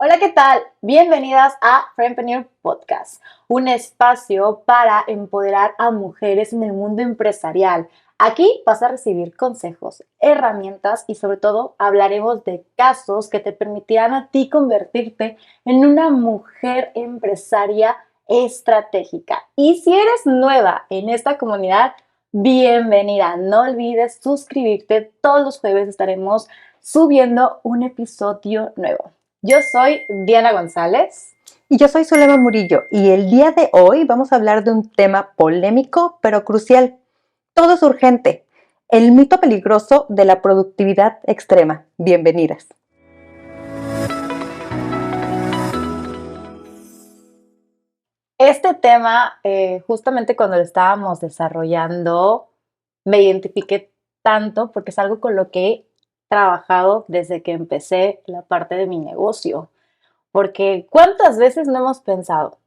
Hola, ¿qué tal? Bienvenidas a Frempreneur Podcast, un espacio para empoderar a mujeres en el mundo empresarial. Aquí vas a recibir consejos, herramientas y sobre todo hablaremos de casos que te permitirán a ti convertirte en una mujer empresaria estratégica. Y si eres nueva en esta comunidad, bienvenida. No olvides suscribirte. Todos los jueves estaremos subiendo un episodio nuevo. Yo soy Diana González. Y yo soy Zulema Murillo y el día de hoy vamos a hablar de un tema polémico pero crucial. Todo es urgente. El mito peligroso de la productividad extrema. Bienvenidas. Este tema, justamente cuando lo estábamos desarrollando, me identifiqué tanto porque es algo con lo que he trabajado desde que empecé la parte de mi negocio. Porque ¿cuántas veces no hemos pensado?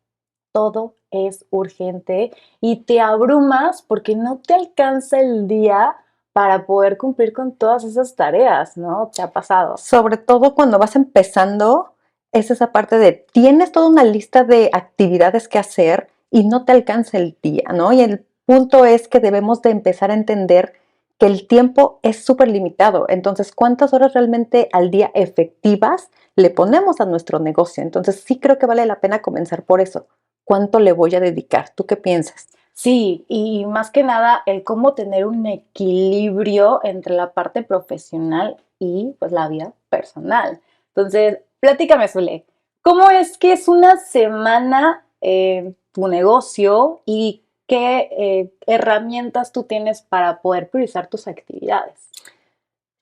Todo es urgente y te abrumas porque no te alcanza el día para poder cumplir con todas esas tareas, ¿no? ¿Te ha pasado? Sobre todo cuando vas empezando, es esa parte de tienes toda una lista de actividades que hacer y no te alcanza el día, ¿no? Y el punto es que debemos de empezar a entender que el tiempo es súper limitado. Entonces, ¿cuántas horas realmente al día efectivas le ponemos a nuestro negocio? Entonces, sí creo que vale la pena comenzar por eso. ¿Cuánto le voy a dedicar? ¿Tú qué piensas? Sí, y más que nada el cómo tener un equilibrio entre la parte profesional y pues la vida personal. Entonces, platícame, Zule, ¿cómo es una semana tu negocio y qué herramientas tú tienes para poder priorizar tus actividades?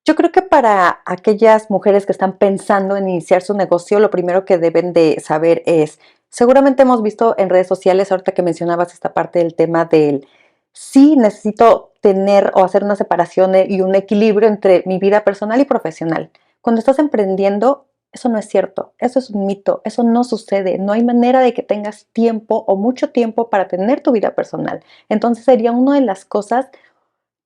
Yo creo que para aquellas mujeres que están pensando en iniciar su negocio, lo primero que deben de saber es, seguramente hemos visto en redes sociales, ahorita que mencionabas esta parte del tema del, sí necesito tener o hacer una separación y un equilibrio entre mi vida personal y profesional. Cuando estás emprendiendo, eso no es cierto, eso es un mito, eso no sucede, no hay manera de que tengas tiempo o mucho tiempo para tener tu vida personal. Entonces sería una de las cosas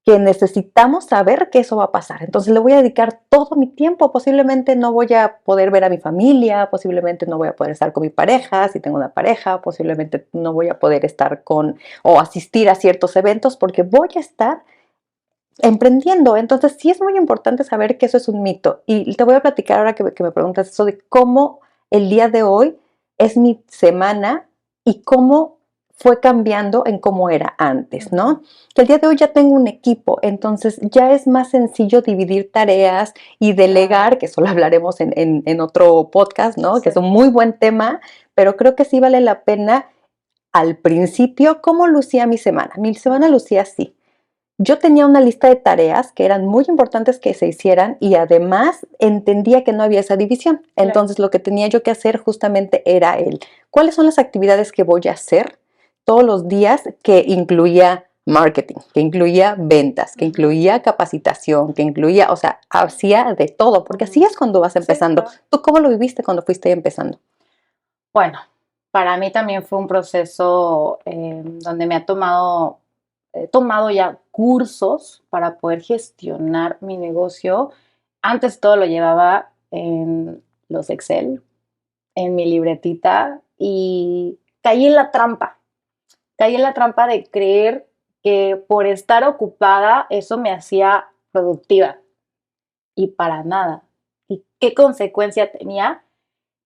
que necesitamos saber que eso va a pasar. Entonces le voy a dedicar todo mi tiempo. Posiblemente no voy a poder ver a mi familia, posiblemente no voy a poder estar con mi pareja, si tengo una pareja, posiblemente no voy a poder estar con o asistir a ciertos eventos porque voy a estar emprendiendo. Entonces sí es muy importante saber que eso es un mito. Y te voy a platicar ahora que me preguntas eso de cómo el día de hoy es mi semana y cómo fue cambiando en cómo era antes, ¿no? Que el día de hoy ya tengo un equipo, entonces ya es más sencillo dividir tareas y delegar, que eso lo hablaremos en otro podcast, ¿no? Que es un muy buen tema, pero creo que sí vale la pena al principio cómo lucía mi semana. Mi semana lucía así. Yo tenía una lista de tareas que eran muy importantes que se hicieran y además entendía que no había esa división. Entonces lo que tenía yo que hacer justamente era ¿cuáles son las actividades que voy a hacer todos los días que incluía marketing, que incluía ventas, que incluía capacitación, que incluía, o sea, hacía de todo, porque así es cuando vas empezando. Sí. ¿Tú cómo lo viviste cuando fuiste empezando? Bueno, para mí también fue un proceso donde he tomado ya cursos para poder gestionar mi negocio. Antes todo lo llevaba en los Excel, en mi libretita y caí en la trampa de creer que por estar ocupada eso me hacía productiva y para nada. ¿Y qué consecuencia tenía?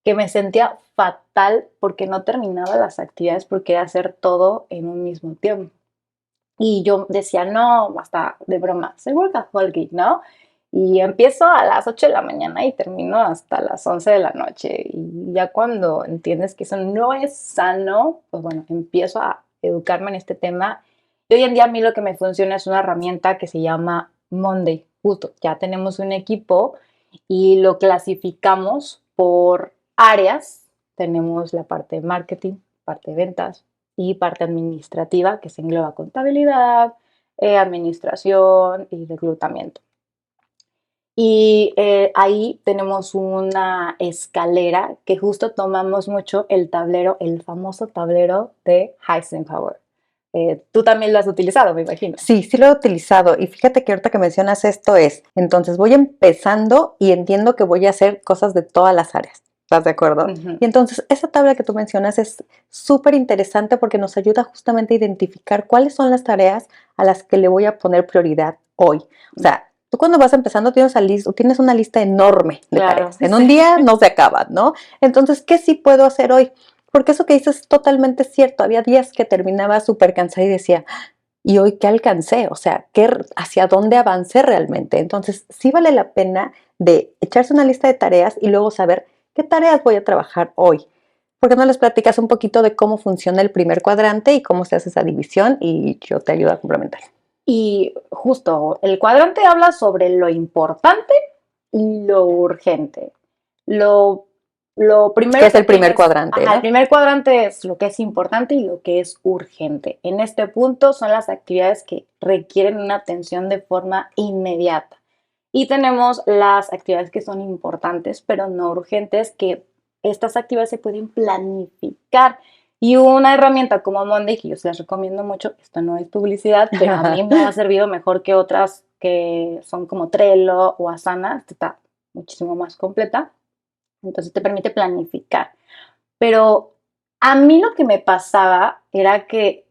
Que me sentía fatal porque no terminaba las actividades porque era hacer todo en un mismo tiempo. Y yo decía, no, hasta de broma, soy workaholic, ¿no? Y empiezo a las 8 de la mañana y termino hasta las 11 de la noche. Y ya cuando entiendes que eso no es sano, pues bueno, empiezo a educarme en este tema. Y hoy en día a mí lo que me funciona es una herramienta que se llama Monday. Justo, ya tenemos un equipo y lo clasificamos por áreas. Tenemos la parte de marketing, parte de ventas y parte administrativa, que se engloba contabilidad, administración y reclutamiento. Y ahí tenemos una escalera que justo tomamos mucho el tablero, el famoso tablero de Eisenhower. Tú también lo has utilizado, me imagino. Sí, sí lo he utilizado y fíjate que ahorita que mencionas esto entonces voy empezando y entiendo que voy a hacer cosas de todas las áreas. ¿Estás de acuerdo? Ujú. Y entonces esa tabla que tú mencionas es súper interesante porque nos ayuda justamente a identificar cuáles son las tareas a las que le voy a poner prioridad hoy. O sea, tú cuando vas empezando tienes una lista enorme de Claro, tareas. En un sí. día no se acaban, ¿no? Entonces, ¿qué sí puedo hacer hoy? Porque eso que dices es totalmente cierto. Había días que terminaba súper cansada y decía, ¿y hoy qué alcancé? O sea, ¿hacia dónde avancé realmente? Entonces, sí vale la pena de echarse una lista de tareas y luego saber qué tareas voy a trabajar hoy. ¿Por qué no les platicas un poquito de cómo funciona el primer cuadrante y cómo se hace esa división? Y yo te ayudo a complementar. Y justo, el cuadrante habla sobre lo importante y lo urgente. Lo, lo ¿Qué primero es que el primer tienes, cuadrante, ajá, el no? primer cuadrante es lo que es importante y lo que es urgente. En este punto son las actividades que requieren una atención de forma inmediata. Y tenemos las actividades que son importantes, pero no urgentes, que estas actividades se pueden planificar. Y una herramienta como Monday, que yo se las recomiendo mucho, esto no es publicidad, pero a mí me ha servido mejor que otras que son como Trello o Asana, esta está muchísimo más completa, entonces te permite planificar. Pero a mí lo que me pasaba era que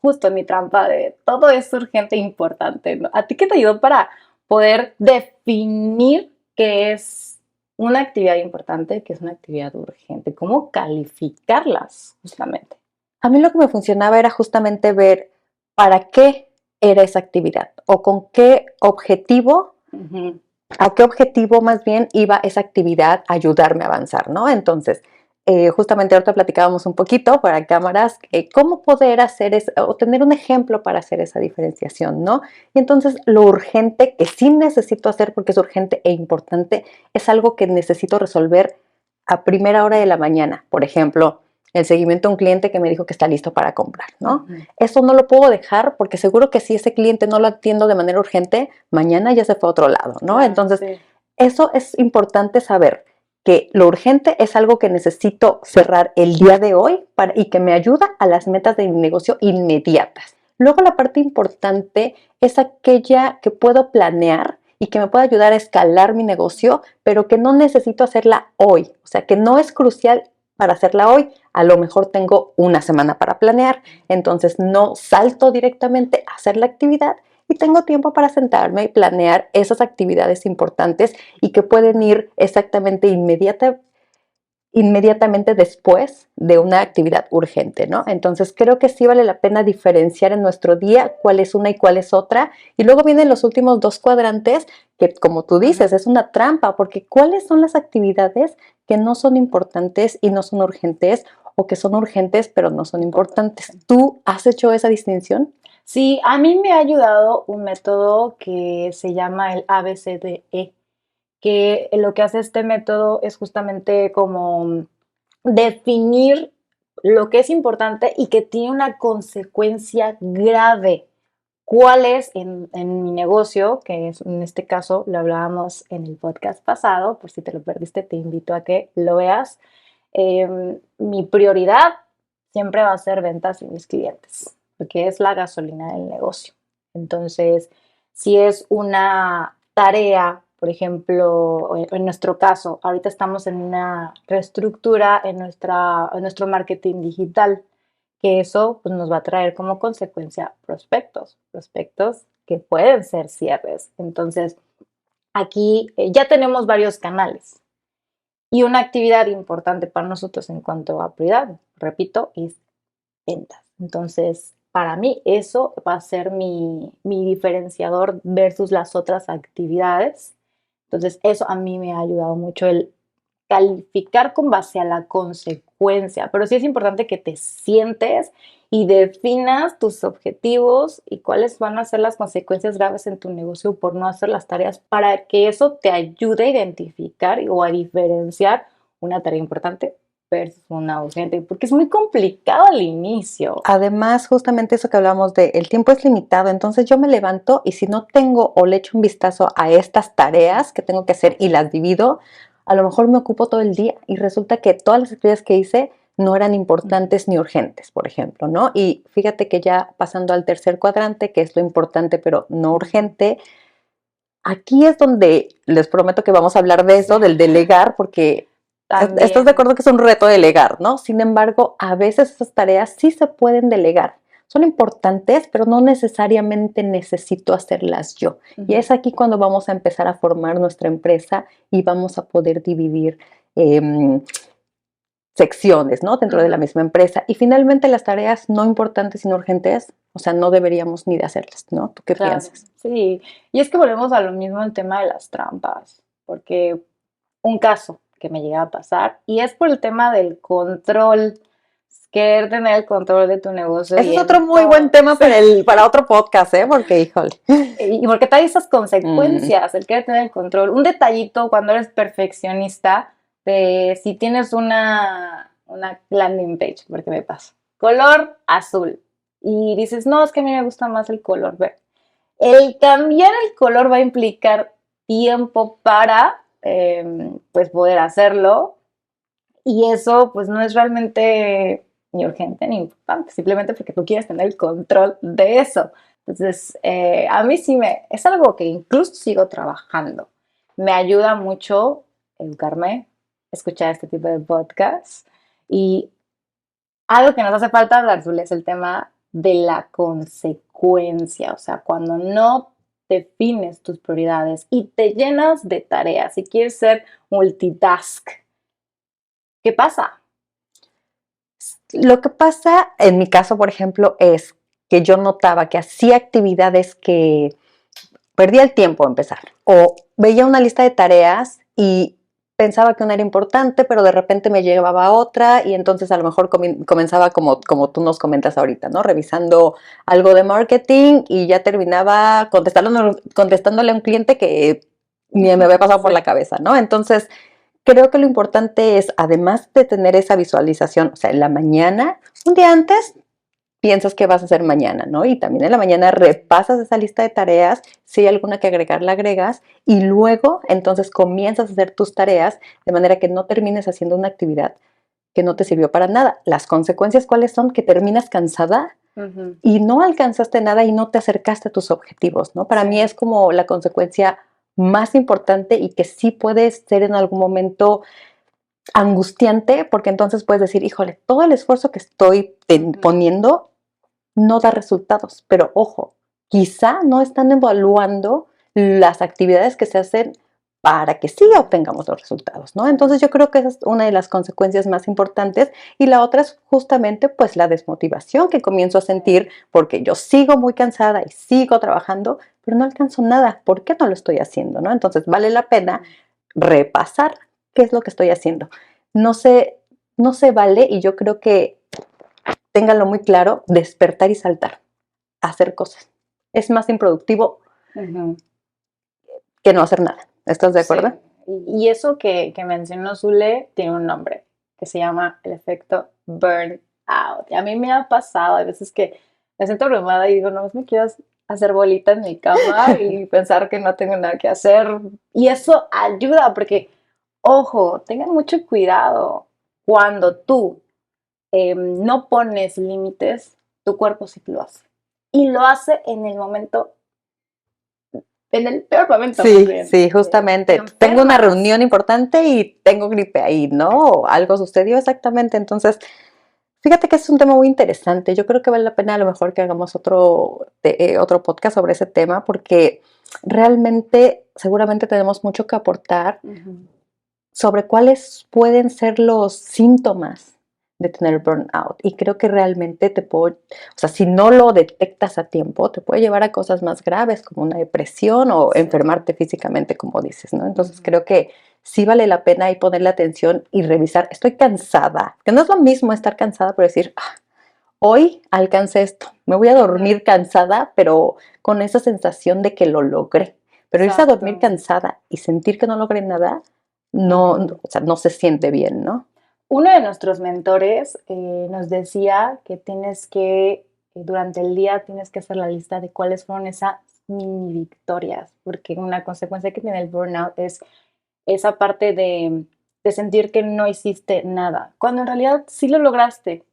justo en mi trampa de todo es urgente e importante, ¿no? ¿A ti qué te ayudó para poder definir qué es una actividad importante, qué es una actividad urgente? ¿Cómo calificarlas justamente? A mí lo que me funcionaba era justamente ver para qué era esa actividad o con qué objetivo, Ujú. a qué objetivo más bien iba esa actividad a ayudarme a avanzar, ¿no? Entonces, justamente ahorita platicábamos un poquito para cámaras, cómo poder hacer o tener un ejemplo para hacer esa diferenciación, ¿no? Y entonces lo urgente que sí necesito hacer porque es urgente e importante es algo que necesito resolver a primera hora de la mañana. Por ejemplo, el seguimiento a un cliente que me dijo que está listo para comprar, ¿no? Ujú. Eso no lo puedo dejar porque seguro que si ese cliente no lo atiendo de manera urgente, mañana ya se fue a otro lado, ¿no? Claro, Entonces, sí. eso es importante saber que lo urgente es algo que necesito cerrar el día de hoy y que me ayuda a las metas de mi negocio inmediatas. Luego la parte importante es aquella que puedo planear y que me puede ayudar a escalar mi negocio, pero que no necesito hacerla hoy. O sea, que no es crucial para hacerla hoy. A lo mejor tengo una semana para planear, entonces no salto directamente a hacer la actividad y tengo tiempo para sentarme y planear esas actividades importantes y que pueden ir exactamente inmediatamente después de una actividad urgente, ¿no? Entonces creo que sí vale la pena diferenciar en nuestro día cuál es una y cuál es otra. Y luego vienen los últimos dos cuadrantes que, como tú dices, Ujú. es una trampa, porque ¿cuáles son las actividades que no son importantes y no son urgentes o que son urgentes pero no son importantes? Importante. ¿Tú has hecho esa distinción? Sí, a mí me ha ayudado un método que se llama el ABCDE, que lo que hace este método es justamente como definir lo que es importante y que tiene una consecuencia grave. ¿Cuál es en mi negocio? Que es, en este caso lo hablábamos en el podcast pasado, por si te lo perdiste, te invito a que lo veas. Mi prioridad siempre va a ser ventas y mis clientes, porque es la gasolina del negocio. Entonces, si es una tarea, por ejemplo, en nuestro caso, ahorita estamos en una reestructura en nuestro marketing digital, que eso pues, nos va a traer como consecuencia prospectos que pueden ser cierres. Entonces, aquí ya tenemos varios canales y una actividad importante para nosotros en cuanto a prioridad, repito, es ventas. Entonces, para mí eso va a ser mi diferenciador versus las otras actividades. Entonces, eso a mí me ha ayudado mucho el calificar con base a la consecuencia, pero sí es importante que te sientes y definas tus objetivos y cuáles van a ser las consecuencias graves en tu negocio por no hacer las tareas para que eso te ayude a identificar o a diferenciar una tarea importante versus una urgente, porque es muy complicado al inicio. Además, justamente eso que hablamos de el tiempo es limitado, entonces yo me levanto y si no tengo o le echo un vistazo a estas tareas que tengo que hacer y las divido, a lo mejor me ocupo todo el día y resulta que todas las actividades que hice no eran importantes ni urgentes, por ejemplo, ¿no? Y fíjate que ya pasando al tercer cuadrante, que es lo importante pero no urgente, aquí es donde les prometo que vamos a hablar de eso, del delegar, porque ¿Estás de también, acuerdo que es un reto delegar, no? Sin embargo, a veces esas tareas sí se pueden delegar. Son importantes, pero no necesariamente necesito hacerlas yo. Y ujú, es aquí cuando vamos a empezar a formar nuestra empresa y vamos a poder dividir eh, secciones, ¿no? Dentro de la ujú, misma empresa. Y finalmente las tareas no importantes sino urgentes, o sea, no deberíamos ni de hacerlas, ¿no? ¿Tú qué claro, piensas? sí. Y es que volvemos a lo mismo el tema de las trampas, porque un caso que me llega a pasar, y es por el tema del control, querer tener el control de tu negocio Ese y es otro muy buen esto, tema para para otro podcast, ¿eh? Porque, híjole. y porque trae esas Mm, consecuencias, el querer tener el control. Un detallito cuando eres perfeccionista, de si tienes una landing page, porque me pasa, color azul, y dices, no, es que a mí me gusta más el color verde. El cambiar el color va a implicar tiempo para pues poder hacerlo y eso pues no es realmente ni urgente ni importante, simplemente porque tú quieres tener el control de eso. Entonces, a mí sí es algo que incluso sigo trabajando. Me ayuda mucho educarme, escuchar este tipo de podcasts y algo que nos hace falta hablar, Zul, es el tema de la consecuencia, o sea, cuando no defines tus prioridades y te llenas de tareas y quieres ser multitask, ¿qué pasa? Lo que pasa en mi caso, por ejemplo, es que yo notaba que hacía actividades que perdía el tiempo a empezar o veía una lista de tareas y pensaba que una era importante, pero de repente me llevaba a otra y entonces a lo mejor comenzaba como tú nos comentas ahorita, ¿no? Revisando algo de marketing y ya terminaba contestándole a un cliente que ni me había pasado por Sí. la cabeza, ¿no? Entonces, creo que lo importante es, además de tener esa visualización, o sea, en la mañana, un día antes, piensas qué vas a hacer mañana, ¿no? Y también en la mañana repasas esa lista de tareas, si hay alguna que agregar, la agregas, y luego entonces comienzas a hacer tus tareas de manera que no termines haciendo una actividad que no te sirvió para nada. Las consecuencias, ¿cuáles son? Que terminas cansada Ujú, y no alcanzaste nada y no te acercaste a tus objetivos, ¿no? Para sí. mí es como la consecuencia más importante y que sí puede ser en algún momento angustiante, porque entonces puedes decir, híjole, todo el esfuerzo que estoy Ujú, poniendo no da resultados, pero ojo, quizá no están evaluando las actividades que se hacen para que sí ujú, obtengamos los resultados, ¿no? ujú, Entonces yo creo que esa es una de las consecuencias más importantes y la otra es justamente pues la desmotivación que comienzo a sí. sentir porque yo sigo muy cansada y sigo trabajando, pero no alcanzo nada. ¿Por qué no lo estoy haciendo, no? Entonces vale la pena Ujú, repasar qué es lo que estoy haciendo. No se, no se vale y yo creo que ténganlo muy claro, despertar y saltar, hacer cosas. Es más improductivo ujú. que no hacer nada. ¿Estás de Sí, acuerdo? y eso que mencionó Zule tiene un nombre que se llama el efecto burnout. Y a mí me ha pasado, a veces que me siento abrumada y digo, no, me quiero hacer bolita en mi cama y pensar que no tengo nada que hacer. Y eso ayuda porque, ojo, tengan mucho cuidado. Cuando tú no pones límites, tu cuerpo sí lo hace. Y lo hace en el momento, en el peor momento más Sí, bien. sí, Te justamente. Tengo una enfermas. reunión importante y tengo gripe ahí, ¿no? O algo sucedió exactamente. Entonces, fíjate que es un tema muy interesante. Yo creo que vale la pena a lo mejor que hagamos otro podcast sobre ese tema porque realmente seguramente tenemos mucho que aportar Ujú, sobre cuáles pueden ser los síntomas de tener burnout. Y creo que realmente o sea, si no lo detectas a tiempo, te puede llevar a cosas más graves como una depresión o sí, enfermarte físicamente, como dices, ¿no? Entonces ujú, creo que sí vale la pena ahí ponerle atención y revisar, estoy cansada, que no es lo mismo estar cansada, pero decir, "Ah, hoy alcancé esto, me voy a ujú, dormir cansada, pero con esa sensación de que lo logré. Pero irse a dormir exacto. cansada y sentir que no logré nada, no, Ujú. o sea, no se siente bien, ¿no? Uno de nuestros mentores nos decía que tienes que, durante el día, tienes que hacer la lista de cuáles fueron esas mini victorias, porque una consecuencia que tiene el burnout es esa parte de sentir que no hiciste nada, cuando en realidad sí lo lograste,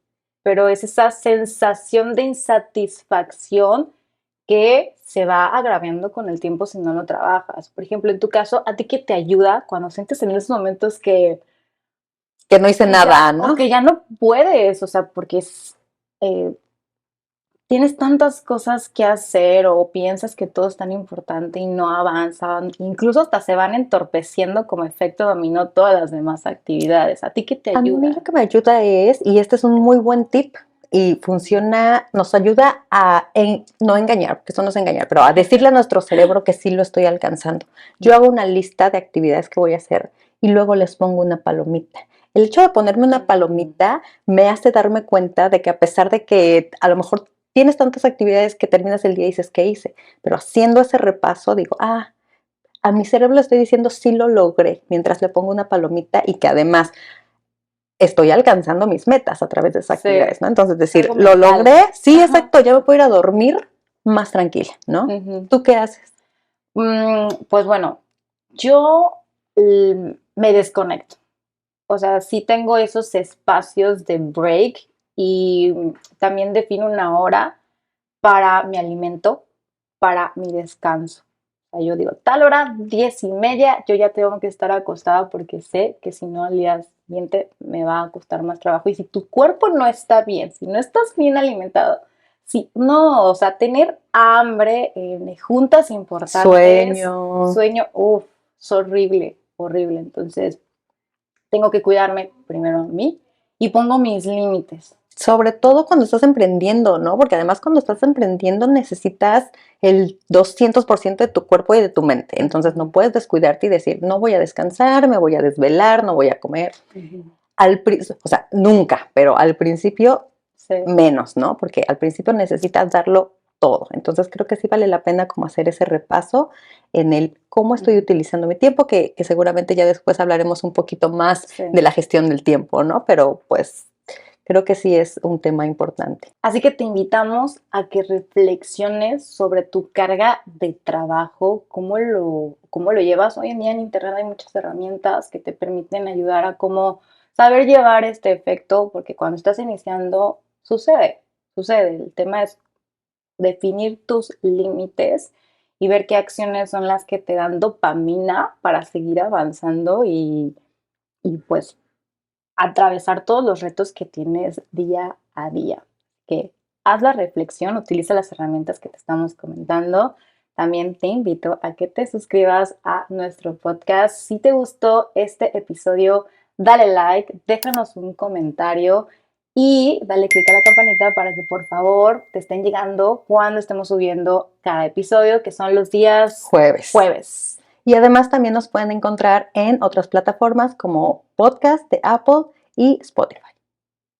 pero es esa sensación de insatisfacción que se va agraviando con el tiempo si no lo trabajas. Por ejemplo, en tu caso, ¿a ti qué te ayuda cuando sientes en esos momentos que que no hice nada, ¿no? O que ya no puedes, o sea, porque tienes tantas cosas que hacer o piensas que todo es tan importante y no avanzan, incluso hasta se van entorpeciendo como efecto dominó todas las demás actividades. ¿A ti qué te A mí ayuda? lo que me ayuda es, y este es un muy buen tip, y funciona, nos ayuda a no engañar, porque eso no es engañar, pero a decirle a nuestro cerebro que sí lo estoy alcanzando. Yo hago una lista de actividades que voy a hacer y luego les pongo una palomita. El hecho de ponerme una palomita me hace darme cuenta de que a pesar de que a lo mejor tienes tantas actividades que terminas el día y dices, ¿qué hice? Pero haciendo ese repaso digo, a mi cerebro le estoy diciendo sí lo logré, mientras le pongo una palomita y que además estoy alcanzando mis metas a través de esas Sí, actividades, ¿no? Entonces decir, algo lo mental. logré, sí, Ajá. exacto, ya me puedo ir a dormir más tranquila, ¿no? Ujú. ¿Tú qué haces? Pues bueno, yo me desconecto. O sea, sí tengo esos espacios de break y también defino una hora para mi alimento, para mi descanso. O sea, yo digo, tal hora, 10:30, yo ya tengo que estar acostada porque sé que si no al día siguiente me va a costar más trabajo. Y si tu cuerpo no está bien, si no estás bien alimentado, si no, o sea, tener hambre, juntas importantes, Sueño. sueño, uff, es horrible, horrible. Entonces, tengo que cuidarme primero a mí y pongo mis límites. Sobre todo cuando estás emprendiendo, ¿no? Porque además cuando estás emprendiendo necesitas el 200% de tu cuerpo y de tu mente. Entonces no puedes descuidarte y decir, no voy a descansar, me voy a desvelar, no voy a comer. Ujú. O sea, nunca, pero al principio Sí. menos, ¿no? Porque al principio necesitas darlo todo. Entonces creo que sí vale la pena como hacer ese repaso en el cómo estoy utilizando mi tiempo, que seguramente ya después hablaremos un poquito más Sí. de la gestión del tiempo, ¿no? Pero pues creo que sí es un tema importante. Así que te invitamos a que reflexiones sobre tu carga de trabajo, cómo lo llevas. Hoy en día en Internet hay muchas herramientas que te permiten ayudar a cómo saber llevar este efecto, porque cuando estás iniciando sucede. El tema es definir tus límites y ver qué acciones son las que te dan dopamina para seguir avanzando y pues atravesar todos los retos que tienes día a día. Que haz la reflexión, utiliza las herramientas que te estamos comentando. También te invito a que te suscribas a nuestro podcast. Si te gustó este episodio, dale like, déjanos un comentario y dale click a la campanita para que por favor te estén llegando cuando estemos subiendo cada episodio, que son los días jueves. Y además también nos pueden encontrar en otras plataformas como podcast de Apple y Spotify.